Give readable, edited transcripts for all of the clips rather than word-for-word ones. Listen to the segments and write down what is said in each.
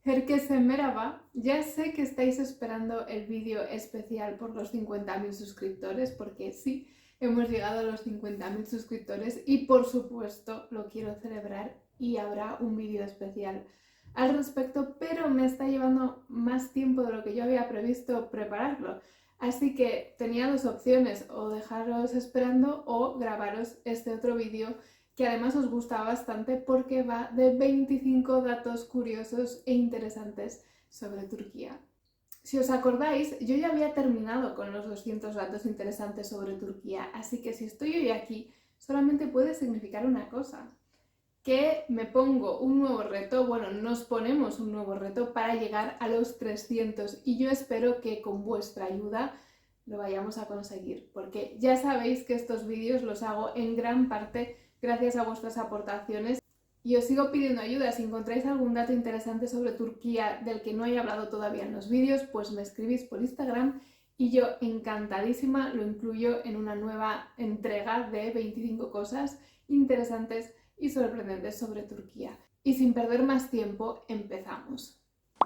Herkese merhaba, ya sé que estáis esperando el vídeo especial por los 50.000 suscriptores, porque sí, hemos llegado a los 50.000 suscriptores y por supuesto lo quiero celebrar y habrá un vídeo especial al respecto, pero me está llevando más tiempo de lo que yo había previsto prepararlo. Así que tenía dos opciones, o dejaros esperando o grabaros este otro vídeo que además os gusta bastante porque va de 25 datos curiosos e interesantes sobre Turquía. Si os acordáis, yo ya había terminado con los 200 datos interesantes sobre Turquía, así que si estoy hoy aquí, solamente puede significar una cosa, que me pongo un nuevo reto, bueno, nos ponemos un nuevo reto para llegar a los 300 y yo espero que con vuestra ayuda lo vayamos a conseguir, porque ya sabéis que estos vídeos los hago en gran parte gracias a vuestras aportaciones y os sigo pidiendo ayuda. Si encontráis algún dato interesante sobre Turquía del que no haya hablado todavía en los vídeos, pues me escribís por Instagram y yo encantadísima lo incluyo en una nueva entrega de 25 cosas interesantes y sorprendentes sobre Turquía. Y sin perder más tiempo, empezamos.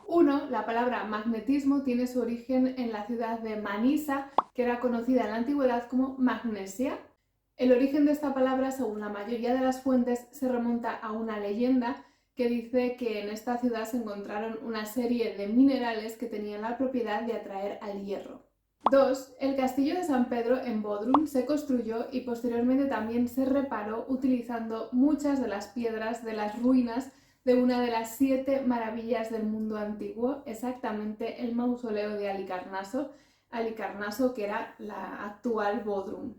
1. La palabra magnetismo tiene su origen en la ciudad de Manisa, que era conocida en la antigüedad como Magnesia. El origen de esta palabra, según la mayoría de las fuentes, se remonta a una leyenda que dice que en esta ciudad se encontraron una serie de minerales que tenían la propiedad de atraer al hierro. 2. El castillo de San Pedro en Bodrum se construyó y posteriormente también se reparó utilizando muchas de las piedras de las ruinas de una de las 7 maravillas del mundo antiguo, exactamente el mausoleo de Halicarnaso, que era la actual Bodrum.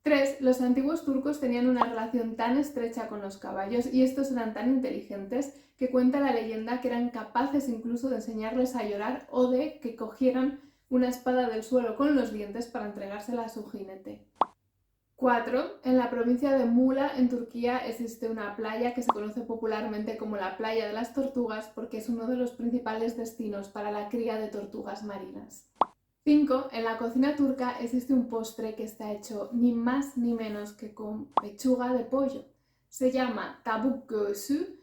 3. Los antiguos turcos tenían una relación tan estrecha con los caballos y estos eran tan inteligentes que cuenta la leyenda que eran capaces incluso de enseñarles a llorar o de que cogieran una espada del suelo con los dientes para entregársela a su jinete. 4. En la provincia de Muğla, en Turquía, existe una playa que se conoce popularmente como la Playa de las Tortugas porque es uno de los principales destinos para la cría de tortugas marinas. 5. En la cocina turca existe un postre que está hecho ni más ni menos que con pechuga de pollo. Se llama tavuk göğsü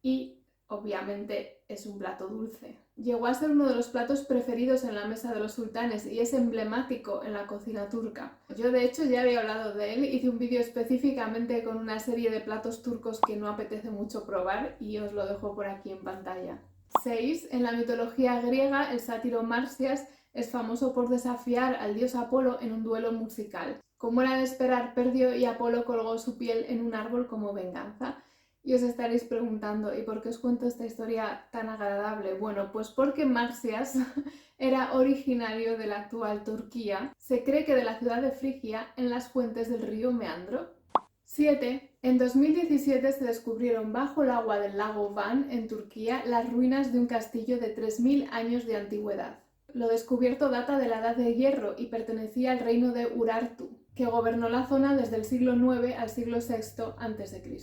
y obviamente es un plato dulce. Llegó a ser uno de los platos preferidos en la mesa de los sultanes y es emblemático en la cocina turca. Yo de hecho ya había hablado de él, hice un vídeo específicamente con una serie de platos turcos que no apetece mucho probar y os lo dejo por aquí en pantalla. 6. En la mitología griega, el sátiro Marsias es famoso por desafiar al dios Apolo en un duelo musical. Como era de esperar, perdió y Apolo colgó su piel en un árbol como venganza. Y os estaréis preguntando, ¿y por qué os cuento esta historia tan agradable? Bueno, pues porque Marsias era originario de la actual Turquía. Se cree que de la ciudad de Frigia, en las fuentes del río Meandro. 7. En 2017 se descubrieron bajo el agua del lago Van, en Turquía, las ruinas de un castillo de 3000 años de antigüedad. Lo descubierto data de la Edad de Hierro y pertenecía al reino de Urartu, que gobernó la zona desde el siglo IX al siglo VI a.C.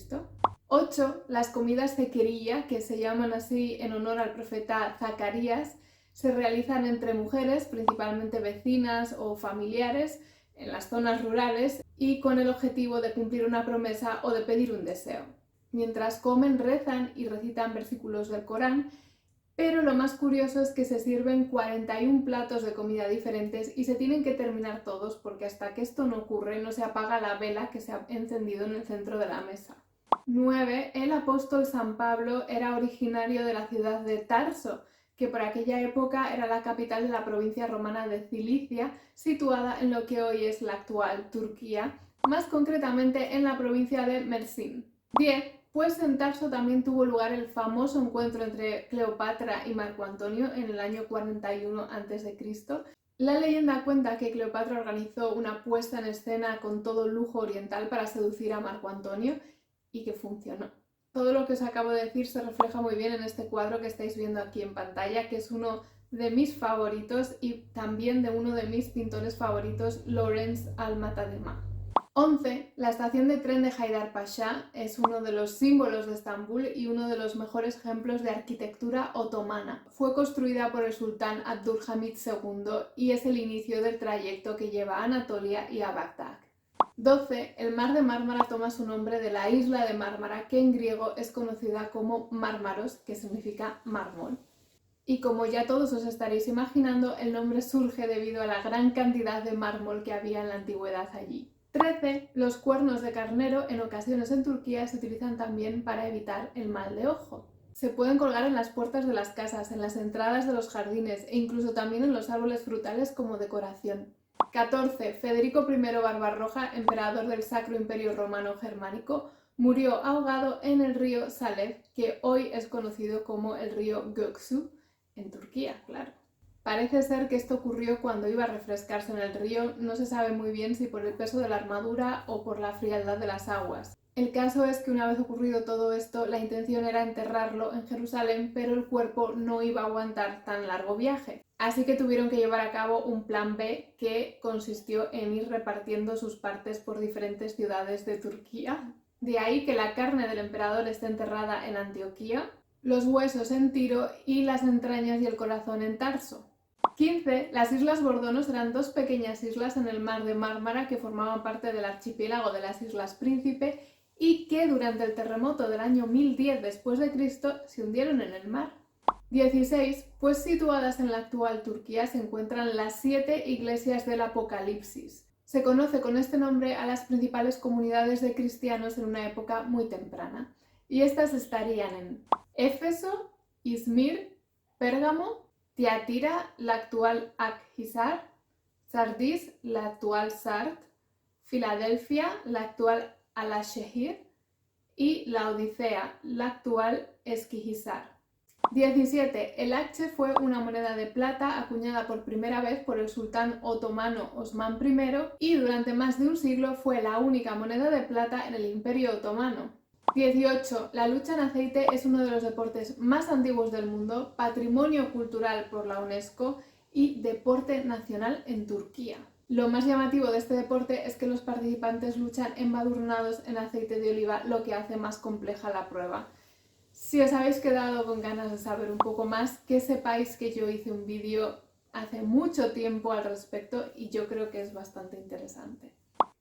8. Las comidas zequerilla, que se llaman así en honor al profeta Zacarías, se realizan entre mujeres, principalmente vecinas o familiares, en las zonas rurales y con el objetivo de cumplir una promesa o de pedir un deseo. Mientras comen, rezan y recitan versículos del Corán, pero lo más curioso es que se sirven 41 platos de comida diferentes y se tienen que terminar todos porque hasta que esto no ocurre no se apaga la vela que se ha encendido en el centro de la mesa. 9. El apóstol San Pablo era originario de la ciudad de Tarso, que por aquella época era la capital de la provincia romana de Cilicia, situada en lo que hoy es la actual Turquía, más concretamente en la provincia de Mersin. 10. Pues en Tarso también tuvo lugar el famoso encuentro entre Cleopatra y Marco Antonio en el año 41 a.C. La leyenda cuenta que Cleopatra organizó una puesta en escena con todo lujo oriental para seducir a Marco Antonio y que funcionó. Todo lo que os acabo de decir se refleja muy bien en este cuadro que estáis viendo aquí en pantalla, que es uno de mis favoritos y también de uno de mis pintores favoritos, Lawrence Almatadema. 11. La estación de tren de Haydarpaşa es uno de los símbolos de Estambul y uno de los mejores ejemplos de arquitectura otomana. Fue construida por el sultán Abdülhamid II y es el inicio del trayecto que lleva a Anatolia y a Bagdad. 12. El mar de Mármara toma su nombre de la isla de Mármara, que en griego es conocida como Mármaros, que significa mármol. Y como ya todos os estaréis imaginando, el nombre surge debido a la gran cantidad de mármol que había en la antigüedad allí. 13. Los cuernos de carnero en ocasiones en Turquía se utilizan también para evitar el mal de ojo. Se pueden colgar en las puertas de las casas, en las entradas de los jardines e incluso también en los árboles frutales como decoración. 14. Federico I Barbarroja, emperador del Sacro Imperio Romano Germánico, murió ahogado en el río Salep, que hoy es conocido como el río Göksu, en Turquía, claro. Parece ser que esto ocurrió cuando iba a refrescarse en el río, no se sabe muy bien si por el peso de la armadura o por la frialdad de las aguas. El caso es que una vez ocurrido todo esto, la intención era enterrarlo en Jerusalén, pero el cuerpo no iba a aguantar tan largo viaje. Así que tuvieron que llevar a cabo un plan B que consistió en ir repartiendo sus partes por diferentes ciudades de Turquía. De ahí que la carne del emperador esté enterrada en Antioquía, los huesos en Tiro y las entrañas y el corazón en Tarso. 15. Las Islas Bordonos eran dos pequeñas islas en el mar de Mármara que formaban parte del archipiélago de las Islas Príncipe y que durante el terremoto del año 1010 después de Cristo se hundieron en el mar. 16. Pues situadas en la actual Turquía se encuentran las 7 iglesias del Apocalipsis. Se conoce con este nombre a las principales comunidades de cristianos en una época muy temprana, y estas estarían en Éfeso, Izmir, Pérgamo, Tiatira, la actual Akhisar, Sardis, la actual Sart, Filadelfia, la actual Alashehir, y la Odisea, la actual Esquihisar. 17. El akçe fue una moneda de plata acuñada por primera vez por el sultán otomano Osman I y durante más de un siglo fue la única moneda de plata en el Imperio Otomano. 18. La lucha en aceite es uno de los deportes más antiguos del mundo, patrimonio cultural por la UNESCO y deporte nacional en Turquía. Lo más llamativo de este deporte es que los participantes luchan embadurnados en aceite de oliva, lo que hace más compleja la prueba. Si os habéis quedado con ganas de saber un poco más, que sepáis que yo hice un vídeo hace mucho tiempo al respecto y yo creo que es bastante interesante.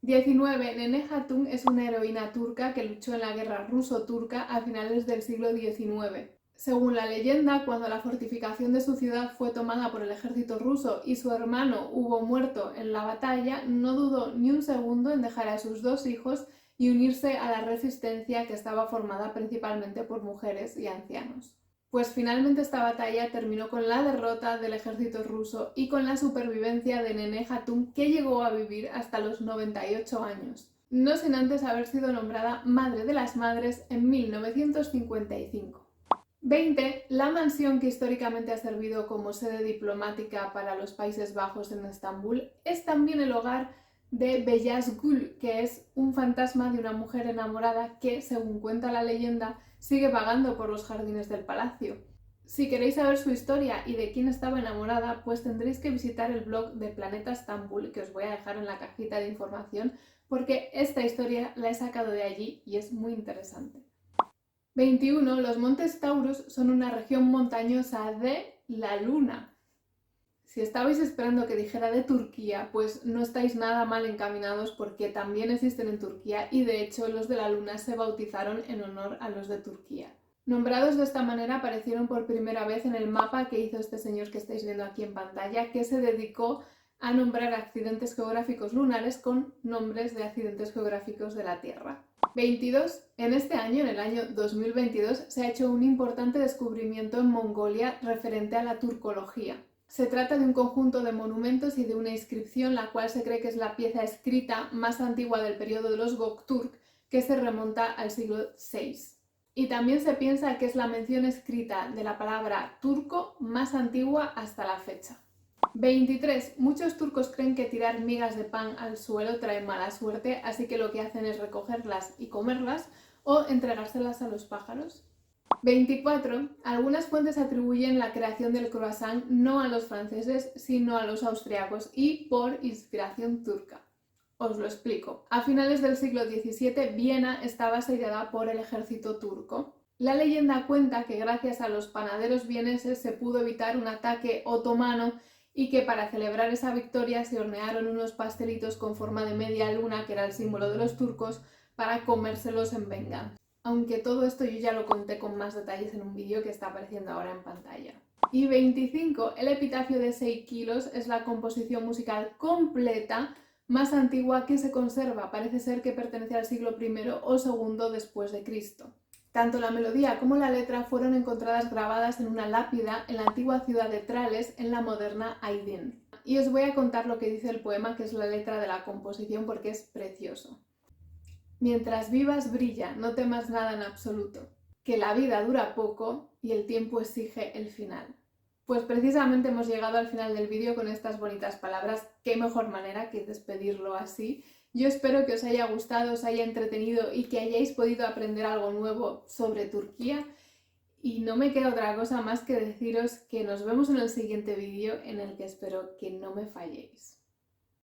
19. Nene Hatun es una heroína turca que luchó en la guerra ruso-turca a finales del siglo XIX. Según la leyenda, cuando la fortificación de su ciudad fue tomada por el ejército ruso y su hermano hubo muerto en la batalla, no dudó ni un segundo en dejar a sus dos hijos y unirse a la resistencia que estaba formada principalmente por mujeres y ancianos. Pues finalmente esta batalla terminó con la derrota del ejército ruso y con la supervivencia de Nene Hatun, que llegó a vivir hasta los 98 años, no sin antes haber sido nombrada Madre de las Madres en 1955. 20. La mansión que históricamente ha servido como sede diplomática para los Países Bajos en Estambul es también el hogar de Beyaz Gül, que es un fantasma de una mujer enamorada que, según cuenta la leyenda, sigue vagando por los jardines del palacio. Si queréis saber su historia y de quién estaba enamorada, pues tendréis que visitar el blog de Planeta Estambul, que os voy a dejar en la cajita de información, porque esta historia la he sacado de allí y es muy interesante. 21. Los Montes Taurus son una región montañosa de la Luna. Si estabais esperando que dijera de Turquía, pues no estáis nada mal encaminados porque también existen en Turquía y de hecho los de la Luna se bautizaron en honor a los de Turquía. Nombrados de esta manera aparecieron por primera vez en el mapa que hizo este señor que estáis viendo aquí en pantalla, que se dedicó a nombrar accidentes geográficos lunares con nombres de accidentes geográficos de la Tierra. 22. En este año, en el año 2022, se ha hecho un importante descubrimiento en Mongolia referente a la turcología. Se trata de un conjunto de monumentos y de una inscripción, la cual se cree que es la pieza escrita más antigua del periodo de los Göktürk, que se remonta al siglo VI. Y también se piensa que es la mención escrita de la palabra turco más antigua hasta la fecha. 23. Muchos turcos creen que tirar migas de pan al suelo trae mala suerte, así que lo que hacen es recogerlas y comerlas o entregárselas a los pájaros. 24. Algunas fuentes atribuyen la creación del croissant no a los franceses, sino a los austriacos y por inspiración turca. Os lo explico. A finales del siglo XVII, Viena estaba asediada por el ejército turco. La leyenda cuenta que gracias a los panaderos vieneses se pudo evitar un ataque otomano y que para celebrar esa victoria se hornearon unos pastelitos con forma de media luna, que era el símbolo de los turcos, para comérselos en venganza. Aunque todo esto yo ya lo conté con más detalles en un vídeo que está apareciendo ahora en pantalla. Y 25. El epitafio de 6 kilos es la composición musical completa más antigua que se conserva. Parece ser que pertenece al siglo I o II después de Cristo. Tanto la melodía como la letra fueron encontradas grabadas en una lápida en la antigua ciudad de Trales, en la moderna Aydin. Y os voy a contar lo que dice el poema, que es la letra de la composición, porque es precioso. Mientras vivas brilla, no temas nada en absoluto, que la vida dura poco y el tiempo exige el final. Pues precisamente hemos llegado al final del vídeo con estas bonitas palabras. Qué mejor manera que despedirlo así. Yo espero que os haya gustado, os haya entretenido y que hayáis podido aprender algo nuevo sobre Turquía. Y no me queda otra cosa más que deciros que nos vemos en el siguiente vídeo, en el que espero que no me falléis.